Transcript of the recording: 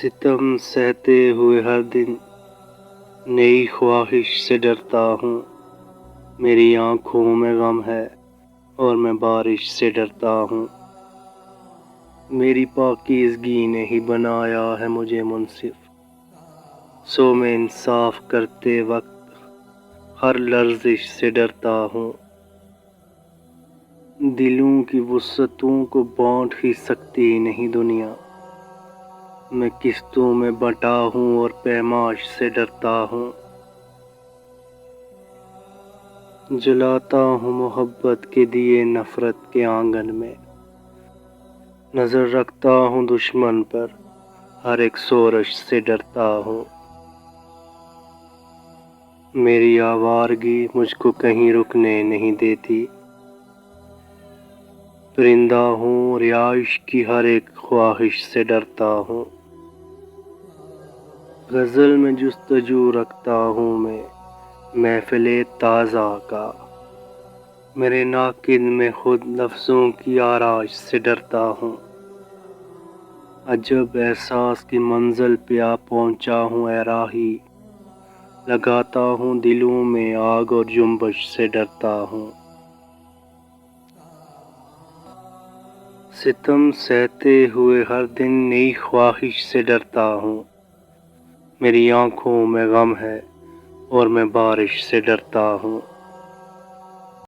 ستم سہتے ہوئے ہر دن نئی خواہش سے ڈرتا ہوں. میری آنکھوں میں غم ہے اور میں بارش سے ڈرتا ہوں. میری پاکیزگی نے ہی بنایا ہے مجھے منصف، سو میں انصاف کرتے وقت ہر لرزش سے ڈرتا ہوں. دلوں کی وسعتوں کو بانٹ ہی سکتی نہیں دنیا، میں قسطوں میں بٹا ہوں اور پیماش سے ڈرتا ہوں. جلاتا ہوں محبت کے دیے نفرت کے آنگن میں، نظر رکھتا ہوں دشمن پر ہر ایک سورش سے ڈرتا ہوں. میری آوارگی مجھ کو کہیں رکنے نہیں دیتی، پرندہ ہوں رہائش کی ہر ایک خواہش سے ڈرتا ہوں. غزل میں جستجو رکھتا ہوں میں محفل تازہ کا، میرے ناقد میں خود لفظوں کی آرائش سے ڈرتا ہوں. عجب احساس کی منزل پہ آ پہنچا ہوں اے راہی، لگاتا ہوں دلوں میں آگ اور جنبش سے ڈرتا ہوں. ستم سہتے ہوئے ہر دن نئی خواہش سے ڈرتا ہوں. میری آنکھوں میں غم ہے اور میں بارش سے ڈرتا ہوں.